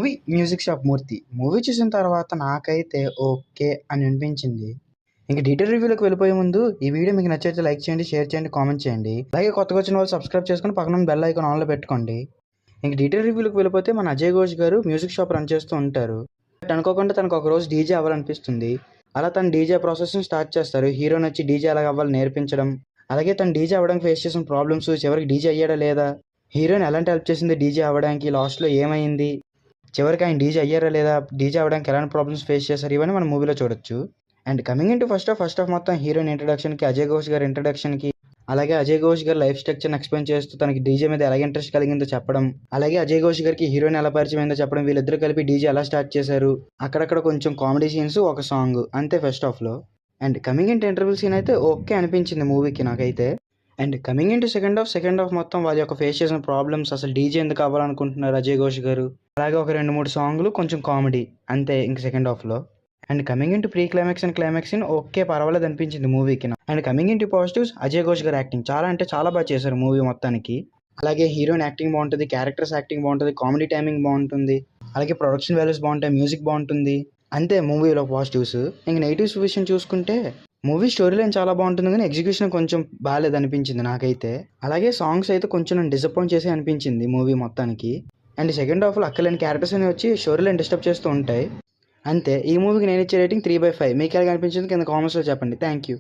Movie 'music shop మూర్తి' movie చూసిన తర్వాత నాకైతే ఓకే అని అనిపించింది. ఇంక డీటెయిల్ రివ్యూలోకి వెళ్ళిపోయే ముందు ఈ వీడియో మీకు నచ్చితే లైక్ చేయండి, షేర్ చేయండి, కామెంట్ చేయండి. అలాగే కొత్తగా వచ్చిన వాళ్ళు సబ్స్క్రైబ్ చేసుకొని పక్కన బెల్ ఐకాన్ ఆన్లో పెట్టుకోండి. ఇంక డీటెయిల్ రివ్యూలోకి వెళ్ళిపోతే మన అజయ్ ఘోష్ గారు మ్యూజిక్ షాప్ రన్ చేస్తూ ఉంటారు. బట్ అనుకోకుండా తనకు ఒక రోజు డీజే అవ్వాలనిపిస్తుంది. అలా తను డీజే ప్రాసెస్ని స్టార్ట్ చేస్తారు. హీరోని వచ్చి డీజే ఎలాగ అవ్వాలి నేర్పించడం, అలాగే తను డీజే అవ్వడానికి ఫేస్ చేసిన ప్రాబ్లమ్స్, చివరికి డీజే అయ్యాడా లేదా, హీరోయిన్ ఎలాంటి హెల్ప్ చేసింది డీజే అవ్వడానికి, లాస్ట్లో ఏమైంది, చివరికి ఆయన డీజే అయ్యారా లేదా, డీజే అవ్వడానికి ఎలాంటి ప్రాబ్లమ్స్ ఫేస్ చేశారు, ఇవన్నీ మనం మూవీలో చూడొచ్చు. And coming into first half మొత్తం హీరోయిన్ ఇంట్రడక్షన్కి, అజయ్ ఘోష్ గారి ఇంట్రడక్షన్కి, అలాగే అజయ్ ఘోష్ గారి లైఫ్ స్ట్రక్చర్ని ఎక్స్ప్లెయిన్ చేస్తూ తనకి డీజే మీద ఎలా ఇంట్రెస్ట్ కలిగిందో చెప్పడం, అలాగే అజయ్ ఘోష్ గారికి హీరోయిన్ ఎలా పరిచయం అయిందో చెప్పడం, వీళ్ళిద్దరూ కలిపి డీజే ఎలా స్టార్ట్ చేశారు, అక్కడక్కడ కొంచెం కామెడీ సీన్స్, ఒక సాంగ్, అంతే ఫస్ట్ హాఫ్లో. And coming into interval scene అయితే ఓకే అనిపించింది మూవీకి నాకైతే. And coming into second half మొత్తం వాళ్ళ యొక్క ఫేస్ చేసిన ప్రాబ్లమ్స్, అసలు డీజే ఎందుకు అవ్వాలనుకుంటున్నారు అజయ్ ఘోష్ గారు, అలాగే ఒక 2-3 సాంగ్లు, కొంచెం కామెడీ, అంతే ఇంక సెకండ్ హాఫ్లో. And coming into pre climax and climax scene okay పర్వాలేదు అనిపించింది మూవీకి. And coming into positives, Ajay Ghosh గారు యాక్టింగ్ చాలా అంటే చాలా బాగా చేశారు మూవీ మొత్తానికి. అలాగే హీరోయిన్ యాక్టింగ్ బాగుంటుంది, క్యారెక్టర్స్ యాక్టింగ్ బాగుంటుంది, కామెడీ టైమింగ్ బాగుంటుంది, అలాగే ప్రొడక్షన్ వాల్యూస్ బాగుంటాయి, మ్యూజిక్ బాగుంటుంది, అంతే మూవీలో పాజిటివ్స్. ఇంక నెగిటివ్స్ విషయం చూసుకుంటే మూవీ స్టోరీ లైన్ చాలా బాగుంటుంది కానీ ఎగ్జిక్యూషన్ కొంచెం బాగాలేదు అనిపించింది నాకైతే. అలాగే సాంగ్స్ అయితే కొంచెం నన్ను డిసప్పాయింట్ చేసి అనిపించింది మూవీ మొత్తానికి. అండ్ సెకండ్ హాఫ్లో అక్కలేని క్యారెక్టర్స్ అని వచ్చి స్టోరీ లైన్ డిస్టర్బ్ చేస్తూ ఉంటాయి. అంతే, ఈ మూవీకి నేను ఇచ్చే రేటింగ్ 3/5. మీకు ఎలా అనిపించింది కింద కామెంట్స్లో చెప్పండి. Thank you.